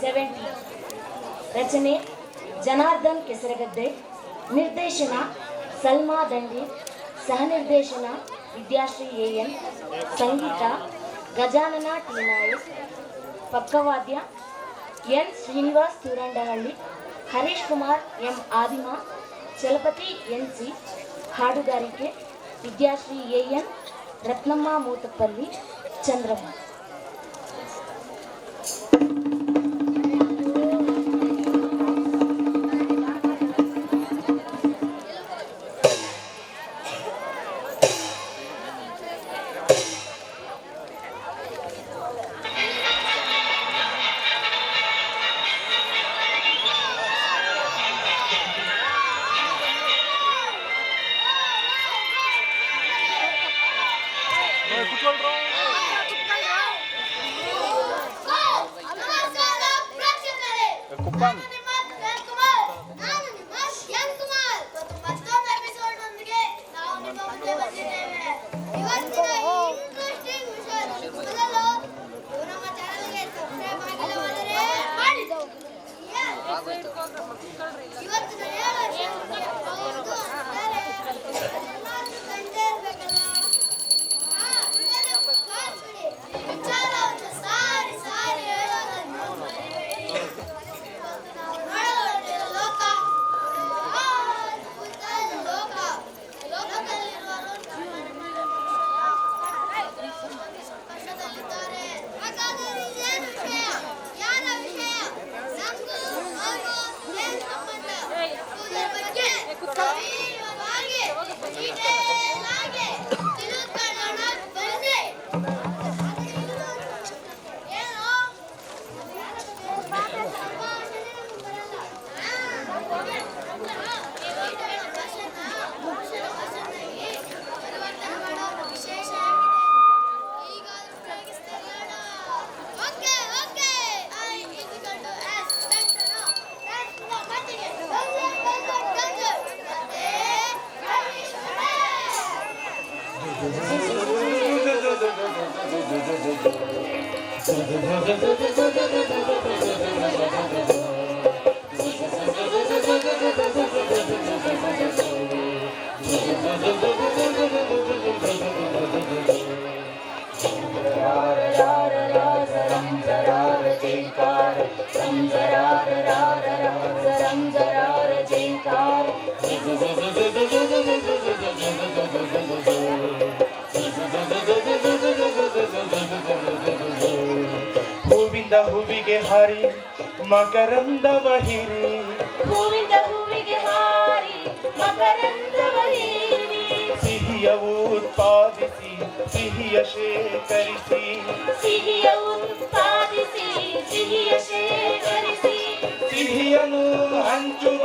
70. ರಚನೆ ಜನಾರ್ದನ್ ಕೆಸರಗದ್ದೆ. ನಿರ್ದೇಶನ ಸಲ್ಮಾ ದಂಡಿ. ಸಹನಿರ್ದೇಶನ ವಿದ್ಯಾಶ್ರೀ ಎನ್. ಸಂಗೀತ ಗಜಾನನ ಟಿ ನಾಯಕ್. ಪಕ್ಕವಾದ್ಯ N Srinivas Turandahalli, Harish Kumar M Adima, Chalapathi N C. ಹಾಡುಗಾರಿಕೆ ವಿದ್ಯಾಶ್ರೀ ಎನ್, ರತ್ನಮ್ಮ ಮೂತಪ್ಪಲ್ಲಿ, ಚಂದ್ರಮ್ಮ. ಹೂವಿಂದ ಹೂವಿಗೆ ಹಾರಿ ಮಕರಂದವ ಹೀರಿ, ಹೂವಿಂದ ಹೂವಿಗೆ ಹಾರಿ ಮಕರಂದವ ಹೀರಿ, ಸಿಹಿಯ ಉತ್ಪಾದಿಸಿ ಸಿಹಿಯ ಶೇಖರಿಸಿ, ಸಿಹಿಯ ಉತ್ಪಾದಿಸಿ ಸಿಹಿಯ ಶೇಖರಿಸಿ, ಸಿಹಿಯನ್ನು ಹಂಚುವ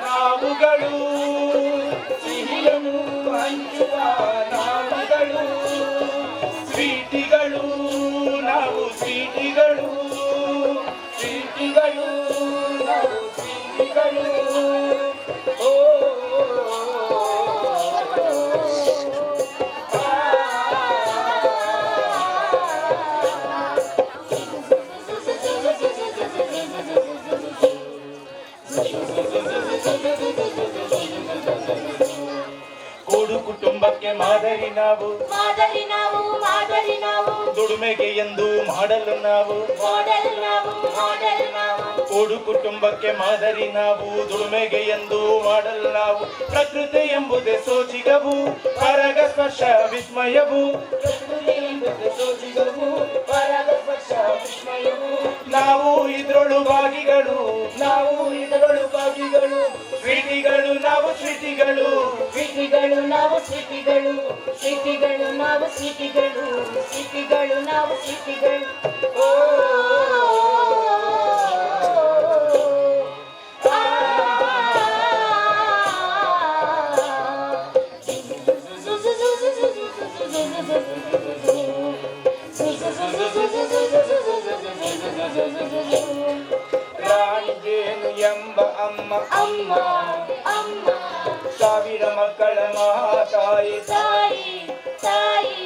ನಾವುಗಳು, ಸಿಹಿಯನ್ನು ಹಂಚುವ ನಾವುಗಳು, ಸ್ವೀಟಿಗಳು ನಾವು ಸ್ವೀಟಿಗಳು, ಸ್ವೀಟಿಗಳು ನಾವು ಸ್ವೀಟಿಗಳು. ಓ ಕೂಡು ಕುಟುಂಬಕ್ಕೆ ಮಾದರಿ ನಾವು, ಮಾದರಿ ನಾವು, ಮಾದರಿ ನಾವು, ದುಡಿಮೆಗೆ ಎಂದು ಮಾಡಲು ನಾವು, ಮಾಡೆಲ್ ನಾವು, ಮಾಡೆಲ್ ನಾವು, ಕೂಡು ಕುಟುಂಬಕ್ಕೆ ಮಾದರಿ ನಾವು, ದುಡಿಮೆಗೆ ಎಂದು ಮಾಡಲು ನಾವು. ಪ್ರಕೃತಿ ಎಂಬುದೇ ಸೋಜಿಗವು, ಪರಗ ಸ್ಪರ್ಶ ವಿಸ್ಮಯವು, ಪ್ರಕೃತಿ ಎಂಬುದೇ ಸೋಜಿಗವು, ಪರಗ ಸ್ಪರ್ಶ ವಿಸ್ಮಯವು. ನಾವು ಇದ್ರೊಳು ಭಾಗಿಗಳು, ನಾವು ಇದ್ರೊಳು ಭಾಗಿಗಳು, ಸ್ವೀಟಿಗಳು ನಾವು ಸ್ವೀಟಿಗಳು, ಸಿಟಿಗಳು ನಾವು ಸಿಟಿಗಳು, ಸಿಟಿಗಳು ನಾವು ಸಿಟಿಗಳು, ಸಿಟಿಗಳು ನಾವು ಸಿಟಿಗಳು. ಓ ರಾಣಿ ಜೇನು ಎಂಬ ಅಮ್ಮ, ಅಮ್ಮ ಅಮ್ಮ, ಸಾವಿರ ಮಕ್ಕಳ ಮಹಾತಾಯಿ ತಾಯಿ ತಾಯಿ,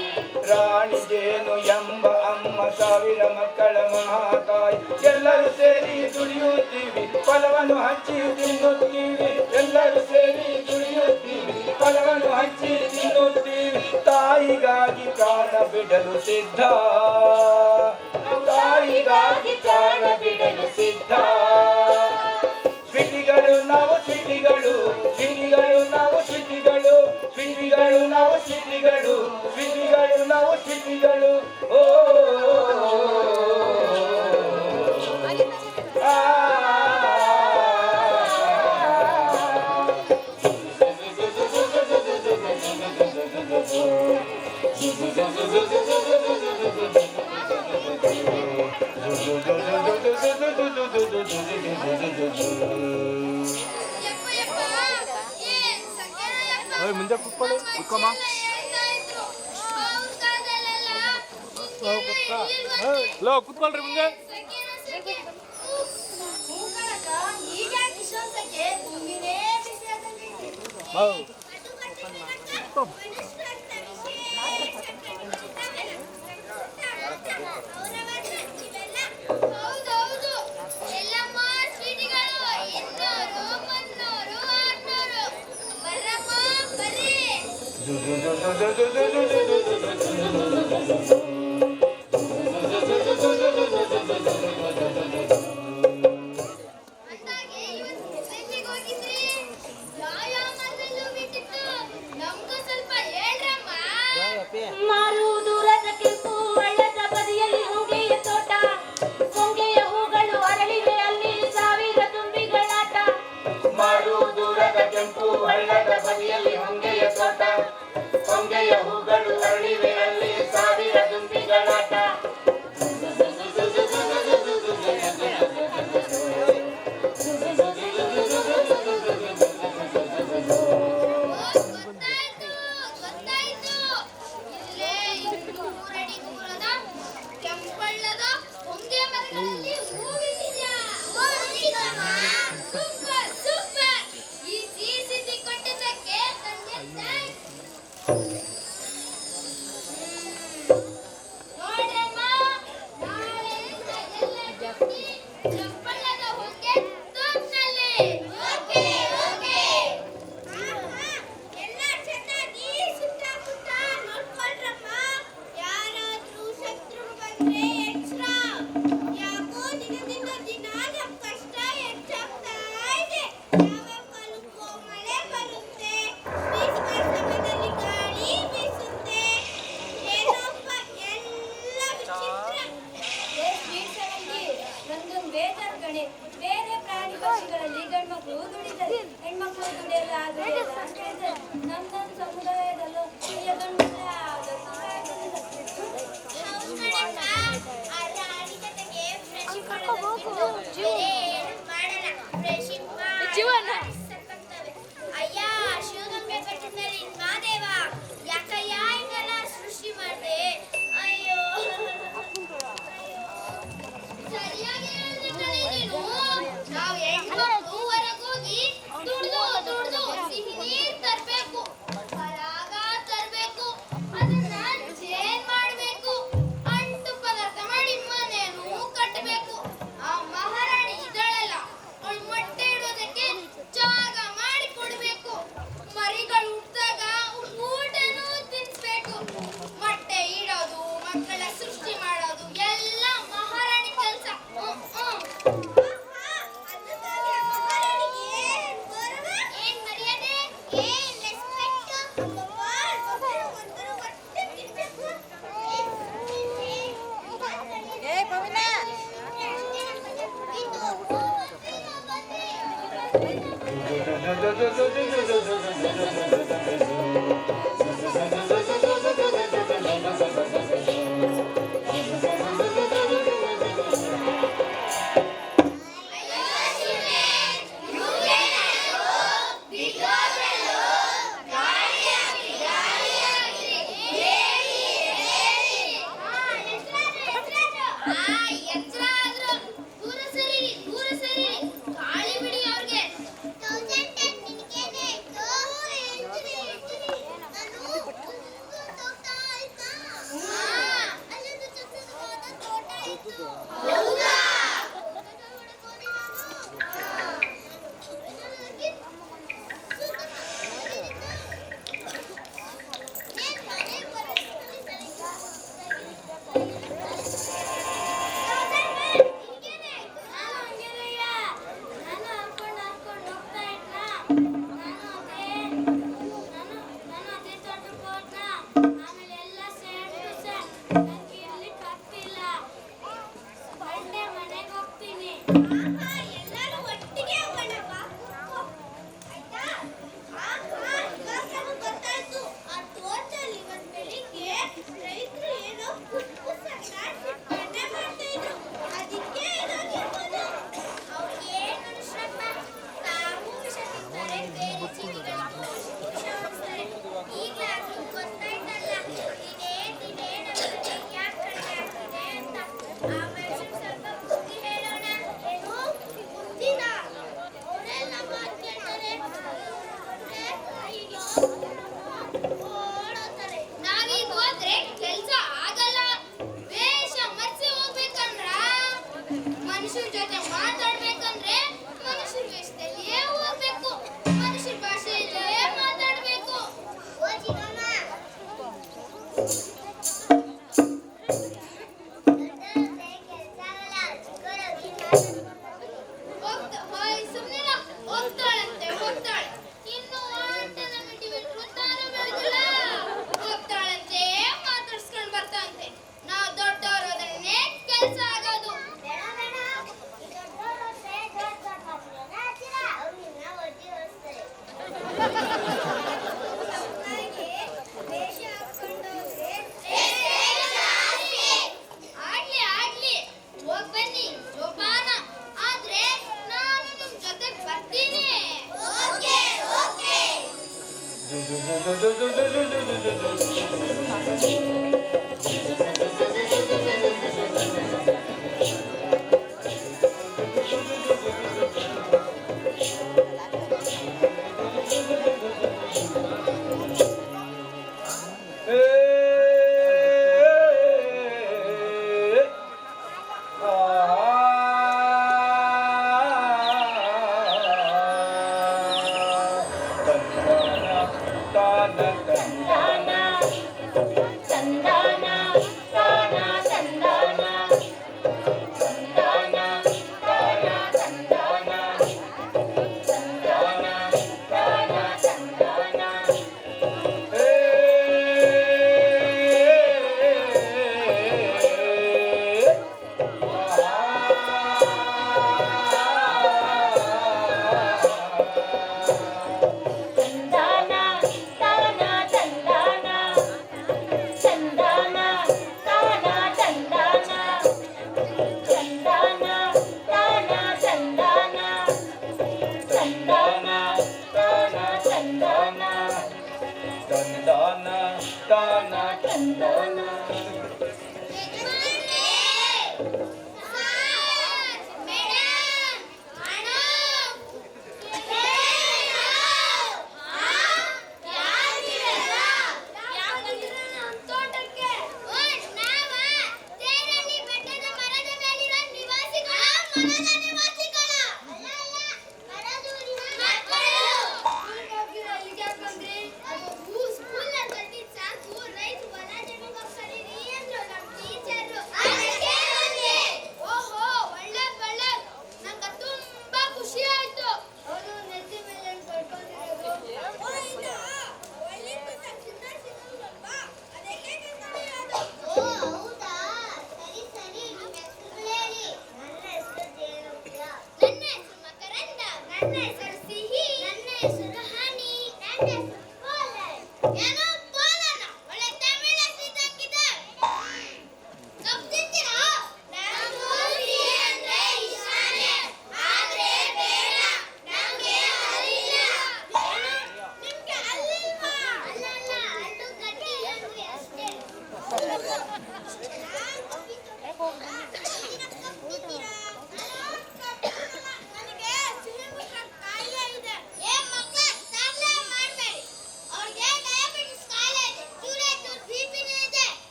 ರಾಣಿ ಜೇನು ಎಂಬ ಅಮ್ಮ, ಸಾವಿರ ಮಕ್ಕಳ ಮಹಾತಾಯಿ. ಎಲ್ಲರೂ ಸೇರಿ ದುಡಿಯುತ್ತೀವಿ, ಫಲವನ್ನು ಹಂಚಿ ತಿನ್ನುತ್ತೀವಿ. ಎಲ್ಲರೂ ಸೇರಿ ದುಡಿಯುತ್ತೀವಿ, ಫಲವನ್ನು ಹಂಚಿ ತಿನ್ನುತ್ತೀವಿ. ತಾಯಿಗಾಗಿ ಪ್ರಾಣ ಬಿಡಲು ಸಿದ್ಧ, ತಾಯಿಗಾಗಿ ಪ್ರಾಣ ಬಿಡಲು ಸಿದ್ಧ. ಸ್ವೀಟಿಗಳು ನಾವು ಸ್ವೀಟಿಗಳು, ಸ್ವೀಟಿಗಳು ನಾವು ಸ್ವೀಟಿಗಳು, ಸ್ವೀಟಿಗಳು ನಾವು ಸ್ವೀಟಿಗಳು, ಸ್ವೀಟಿಗಳು ನಾವು ಸ್ವೀಟಿಗಳು. ಓ ಮುಂದೆ ಕುತ್ಕೊಳ್ಳಿ, ಕುತ್ಕೊಮ್ಮ. ಲೋ ಕುತ್ಕೊಳ್ರಿ ಮುಂದೆ. ಮಾರುದೂರದ ಕೆಂಪು ಹಳ್ಳದ ಬದಿಯಲ್ಲಿ ಹೊಂಗೆಯ ತೋಟ, ಹೊಂಗೆಯ ಹೂಗಳು ಅರಳಿವೆ ಅಲ್ಲಿ ಸಾವಿರ ತುಂಬಿಗಳಾಟ. ಮಾರುದೂರದ ಕೆಂಪು ಹಳ್ಳದ ಬದಿಯಲ್ಲಿ ಹೊಂಗೆಯ ತೋಟ, ಹೊಂಗೆಯ ಹೂಗಳು ಅರಳಿವೆ ಅಲ್ಲಿ ಸಾವಿರ ತುಂಬಿಗಳಾಟ. ಬೇರೆ ಪ್ರಾಣಿ ಪಕ್ಷಿಗಳಲ್ಲಿ ಗಂಡ್ಮಕ್ಳು ದುಡಿತಾರೆ, ಹೆಣ್ಮಕ್ಳು ದುಡಿಯಲ್ಲ. ನಮ್ದೊಂದು ಸಮುದಾಯದಲ್ಲೂ ಅಯ್ಯ ಶಿವಗಂಗೆ ಕಟ್ಟಿದ್ದಾರೆ ಮಾದೇವ, ಯಾಕಯ್ಯ ಹಿಂಗೆಲ್ಲ ಸೃಷ್ಟಿ ಮಾಡಿದೆ? ಅಯ್ಯೋ ಸರಿಯಾಗಿ ಹೇಳಿದ್ರೆ ನೀನು. ನಾವು ಹೆಣ್ಮಕ್ಳು ಹೊರಗೋಗಿ ದುಡ್ದು ದುಡ್ದು ಸಿಹಿ ನೀರ್ ತರ್ಬೇಕು, ಪರಾಗ ತರ್ಬೇಕು, ಅದನ್ನ ಜೇನ್ ಮಾಡ್ಬೇಕು, ಅಂಟು ಪದಾರ್ಥ ಮಾಡಿ ಮನೇನು ಕಟ್ಟಬೇಕು. ಆ ಮಹಾರಾಣಿ ಇದ್ದಾಳಲ್ಲ, ಅವಳು ಮೊಟ್ಟೆ ಇಡೋದಕ್ಕೆ ಜಾಗ ಮಾಡಿ ಕೊಡ್ಬೇಕು, ಮರಿಗಳು ಹುಟ್ಟಿದಾಗ ಊಟನೂ ತಿನ್ಸ್ಬೇಕು. ಮೊಟ್ಟೆ ಇಡೋದು, ಮಕ್ಕಳ ಸೃಷ್ಟಿ ಮಾಡೋದು ಎಲ್ಲ ಮಹಾರಾಣಿ ಕೆಲಸ. ಏನ್ ಮರ್ಯಾದೆ, ಏನ್ ರೆಸ್ಪೆಕ್ಟ್.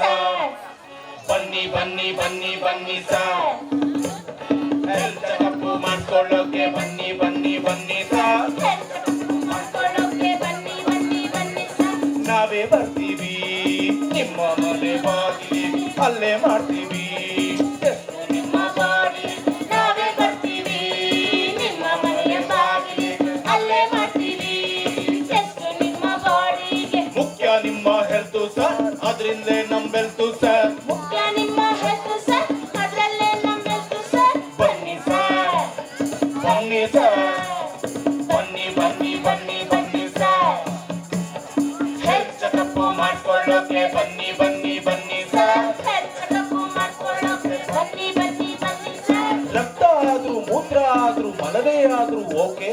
ಸರ್ ಬನ್ನಿ ಬನ್ನಿ ಬನ್ನಿ ಬನ್ನಿ ಸರ್ ಹೆಲ್ತ್ ಚೆಕಪ್ ಮಾಡ್ಕೊಳ್ಳೋಕೆ ಬನ್ನಿ ಬನ್ನಿ ಬನ್ನಿ ಸರ್ ಮಾಡ್ಕೊಳ್ಳೋಕೆ ಬನ್ನಿ ಬನ್ನಿ ಬನ್ನಿ ಸರ್. ನಾವೇ ಬರ್ತೀವಿ ನಿಮ್ಮ ಮನೆ ಬಾಗಿಲಿಗೆ ಅಲ್ಲೇ ಮಾಡ್ತೀವಿ ಟೆಸ್ಟ್ ನಿಮ್ಮ ಬಾಡಿ ನಾವೇ ಬರ್ತೀವಿ ನಿಮ್ಮ ಮನೆಯ ಬಾಗಿಲಿಗೆ ಅಲ್ಲೇ ಮಾಡ್ತೀವಿ ಟೆಸ್ಟ್ ನಿಮ್ಮ ಬಾಡಿಗೆ. ಮುಖ್ಯ ನಿಮ್ಮ ಹೆಲ್ತ್ ಸರ್ ಅದರಿಂದಲೇ ನಮ್ ಬೆಲ್ತು ಸರ್ ಮುಖ್ಯ ನಿಮ್ಮ ಹೆಲ್ತ್ ಸರ್ ಅದ್ರಲ್ಲೇ ನಮ್ಮ ಹೆಲ್ತ್ ಸರ್. ಬನ್ನಿ ಸರ್ ಬನ್ನಿ ಸರ್ ಬನ್ನಿ ಬನ್ನಿ ಬನ್ನಿ ಬನ್ನಿ ಸರ್ ಹೆಲ್ತ್ ಚೆಕಪ್ ಮಾಡ್ಕೊಳ್ಳೋಕೆ ಬನ್ನಿ ಬನ್ನಿ ಬನ್ನಿ ಸರ್ ಹೆಲ್ತ್ ಚೆಕಪ್ ಮಾಡ್ಕೊಳ್ಳೋಕೆ ಬನ್ನಿ ಬನ್ನಿ ಬನ್ನಿ ಸರ್. ರಕ್ತ ಆದ್ರೂ ಮೂತ್ರ ಆದ್ರೂ ಮಲವೇ ಆದ್ರೂ ಓಕೆ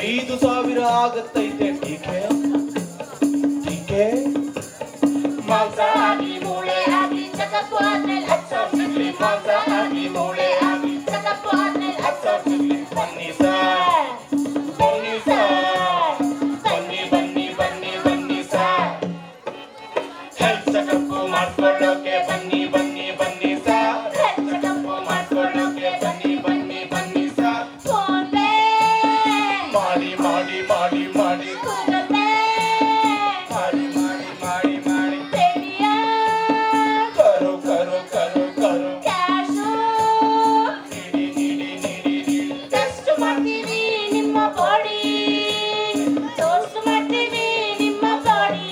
5,000 ಆಗತ್ತೈತೆ ಟೀಕೆ ಟೀಕೆ ಮಾಂಸ ಆಗಿ ಮೂಳೆ ಆಗಿ ಚೆಕಪ್ ಆದ್ಮೇಲೆ 10,000 ಸಿಗ್ಲಿ. ಮಾಂಸ ಆಗಿ ಮೂಳೆ ಆಗಿ ಚೆಕಪ್ ಆದ್ಮೇಲೆ 10,000 ಸಿಗ್ಲಿ. ಬನ್ನಿ ಸರ್ ಬನ್ನಿ ಸರ್ ಬನ್ನಿ ಬನ್ನಿ ಬನ್ನಿ ಬನ್ನಿ ಸರ್ ಹೆಲ್ತ್ ಚೆಕಪ್ ಮಾಡ್ಕೊಳ್ಳೋಕೆ ಬನ್ನಿ ಬನ್ನಿ ಬನ್ನಿ ಸರ್ ಹೆಲ್ತ್ ಚೆಕಪ್ ಮಾಡ್ಕೊಳ್ಳೋಕೆ ಬನ್ನಿ ಬನ್ನಿ ಬನ್ನಿ ಸರ್ ಫೋನ್ ಪೇ ಮಾಡಿ ಮಾಡಿ ಮಾಡಿ ಮಾಡಿ ಗೂಗಲ್ ಪೇ ಮಾಡಿ ಮಾಡಿ ಮಾಡಿ ಮಾಡಿ ಪೇಟಿಎಂ ಕರು ಕರು ಕರು ಕರು ಕ್ಯಾಶು ನೀಡಿ ನೀಡಿ ನೀಡಿ ನೀಡಿ ಟೆಸ್ಟ್ ಮಾಡ್ತೀವಿ ನಿಮ್ಮ ಬಾಡಿ ಟೆಸ್ಟ್ ಮಾಡ್ತೀವಿ ನಿಮ್ಮ ಬಾಡಿ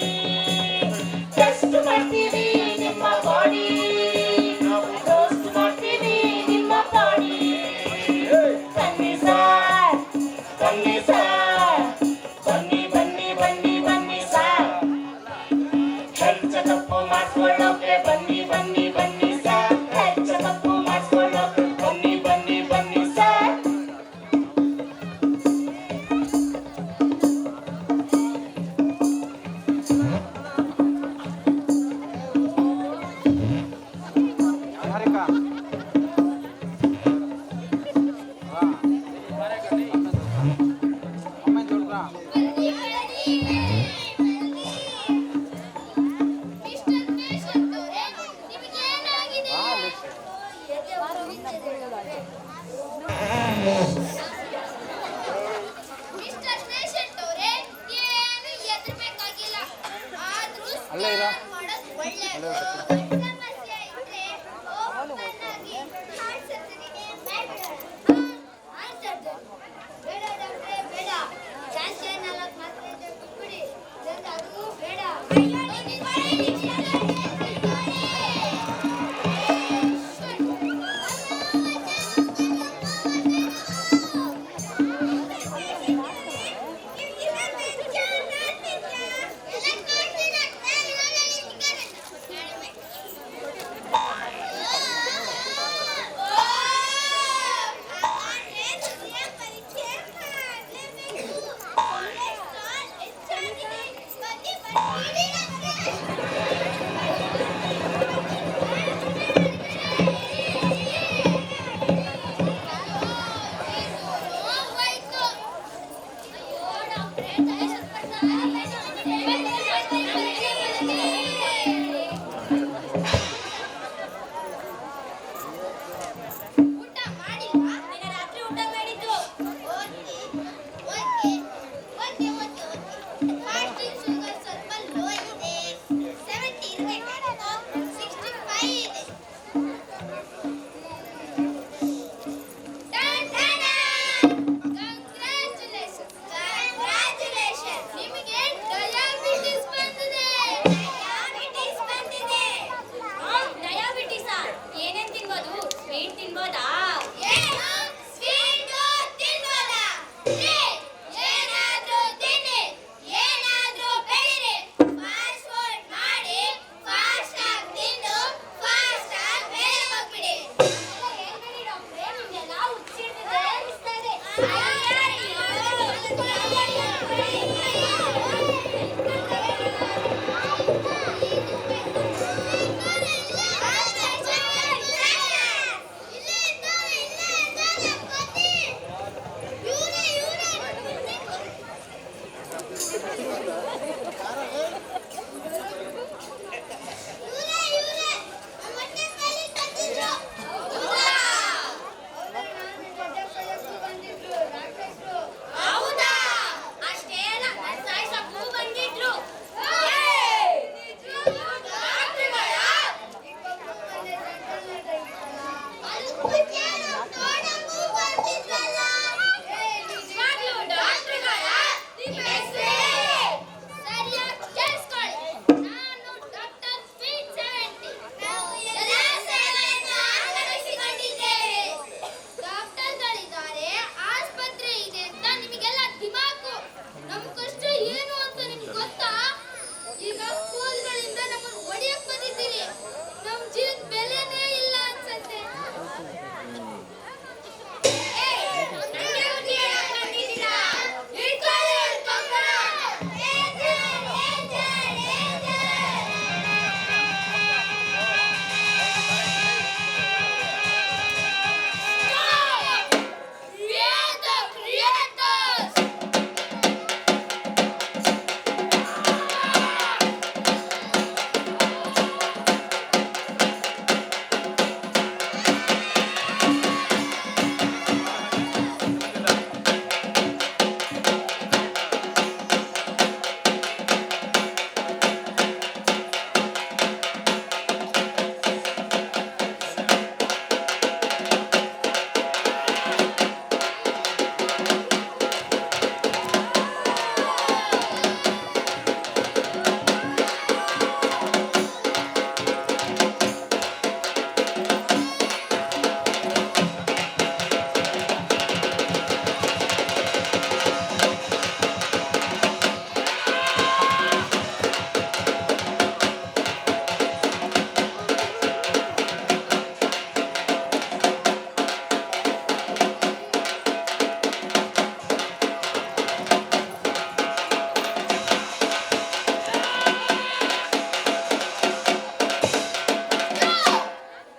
ಟೆಸ್ಟ್ ಮಾಡ್ತೀವಿ ನಿಮ್ಮ ಬಾಡಿ ಟೆಸ್ಟ್ ಮಾಡ್ತೀವಿ ನಿಮ್ಮ ಬಾಡಿ. ಬನ್ನಿ ಸರ್ ಬನ್ನಿ ಸರ್ ಬನ್ನಿ ಬನ್ನಿ ಬನ್ನಿ ಬನ್ನಿ ಸರ್ ಹೆಲ್ತ್ ಚೆಕಪ್ ಮಾಡ್ಕೊಳ್ಳೋಕೆ ಬನ್ನಿ ಬನ್ನಿ ಬನ್ನಿ ಸರ್ ಹೆಲ್ತ್ ಚೆಕಪ್ ಮಾಡ್ಕೊಳ್ಳೋಕೆ ಬನ್ನಿ ಬನ್ನಿ ಬನ್ನಿ ಸರ್ ಮಿಸ್ಟರ್ ಪೇಷಂಟ್ ಅವರೇ ನಿಮಗೆ ಏನಾಗಿದೆ ಮಿಸ್ಟರ್ ಪೇಷಂಟ್ ಅವರೇ ಏನು ಹೆದರ್ಬೇಕಾಗಿಲ್ಲ ಆದ್ರೂ ಸ್ಕ್ಯಾನ್ ಮಾಡೋದು ಒಳ್ಳೆಯದು ಸಮಸ್ಯೆ ಇದ್ರೆ ಓಪನ್ ಆಗಿ ಹಾರ್ಟ್ ಸರ್ಜರಿಗೆ ಹಾರ್ಟ್ ಸರ್ಜರಿ ಬೇಡ ಡಾಕ್ಟ್ರೇ ಬೇಡ ಚಾನ್ಸೇ 4 ಮಾತ್ರೆ ಬಿಡಿ ಅದು ಬೇಡ ಅಯ್ಯೋ ಊಟ ಮಾಡಿಲ್ವಾ? ನಿನ್ನೆ ರಾತ್ರಿ ಊಟ ಮಾಡಿದ್ದು. ಓಕೆ. ಫಾಸ್ಟಿಂಗ್ ಶುಗರ್ ಸ್ವಲ್ಪ ಲೋ ಇದೆ. 70 ಇರಬೇಕು. 65 ಇದೆ. Congratulations. ನಿಮಗೆ ಡಯಾಬಿಟಿಸ್ ಬಂದಿದೆ. ಡಯಾಬಿಟಿಸಾ? ಏನೇನ್ ತಿನ್ಬೋದು? ಸ್ವೀಟ್ ತಿನ್ಬೋದಾ? ಏನು? ಸ್ವೀಟು ತಿನ್ಬೋದಾ? ಏನಾದ್ರೂ ತಿನ್ನಿ, ಏನಾದ್ರೂ ಬೆಳೀರಿ. ಫಾಸ್ಟ್ ಫುಡ್ ಮಾಡಿ, ಫಾಸ್ಟ್ ಆಗಿ ತಿಂದು, ಫಾಸ್ಟ್ ಆಗಿ ಬೇರೆ ಹೋಗ್ಬಿಡಿ. ಏನ್ಬಿಡಿ ಡಾಕ್ಟ್ರೇ, ನಿಮ್ಗೆಲ್ಲ ಹುಚ್ಚಿಡ್ತಿದೆ ಅನಿಸ್ತಾ ಇದೆ. ಇಲ್ಲಿಂದ ಮತ್ತೇನು ನೋಡಕ್ಕೂ ಬರ್ತಿದ್ರಲ್ಲ. ನಿಜವಾಗ್ಲೂ ಡಾಕ್ಟರ್ಗಳ ನಿಮ್ಮ ಹೆಸರೇನು? ಸರಿಯಾಗಿ ಕೇಳಿಸ್ಕೊಳ್ಳಿ. ನಾನು ಡಾಕ್ಟರ್ ಸ್ವೀಟ್ 70. ನಾವು ಎಲ್ಲ ಸೇವೆಯನ್ನು ಆಧರಿಸಿಕೊಂಡಿದ್ದೇವೆ. ಡಾಕ್ಟರ್ಗಳಿದ್ದಾರೆ, ಆಸ್ಪತ್ರೆ ಇದೆ ಅಂತ ನಿಮಗೆಲ್ಲ ದಿಮಾಕು. ನಮ್ಮ ಕಷ್ಟ ಏನು ಅಂತ ನಿಮ್ಗೆ ಗೊತ್ತಾ? ಈಗ ಸ್ಕೂಲ್ಗಳಿಂದ ನಮ್ಮನ್ನು ಹೊಡೆಯಕ್ ಬಂದಿದ್ದೀರಿ. ನಮ್ಮ ಜೀವದ ಬೆಲೆನೇ ಇಲ್ಲ ಅನ್ಸತ್ತೆ.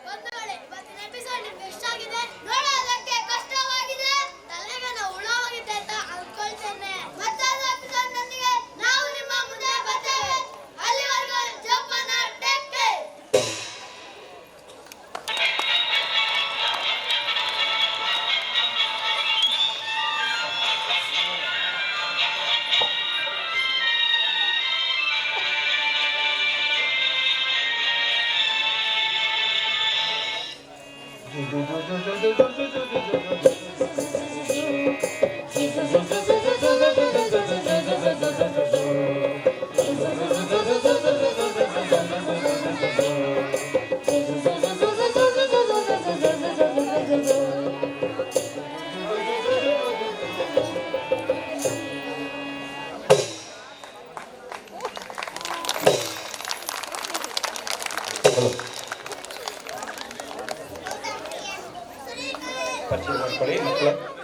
ಬಂಧುಗಳೇ, ಇವತ್ತಿನ ಎಪಿಸೋಡ್ ನಿಮ್ಗೆ ಇಷ್ಟ ಆಗಿದೆ, ನೋಡೋದಕ್ಕೆ ಕಷ್ಟವಾಗಿದೆ, ತಲೆಗೇನೋ ಹುಳ ಹೋಗಿದೆ ಅಂತ ಅನ್ಕೊಳ್ತೇನೆ. ಮತ್ತೊಂದು ಎಪಿಸೋಡ್ ನೊಂದಿಗೆ ನಾವು ನಿಮ್ಮ ಮುಂದೆ ಬರ್ತೇವೆ. ಅಲ್ಲಿವರೆಗೂ ಜೋಪಾನ, ಟೇಕ್ ಕೇರ್. ಪರಿಚಯ ಮಾಡ್ಕೊಳ್ಳಿ ಮಕ್ಕಳು.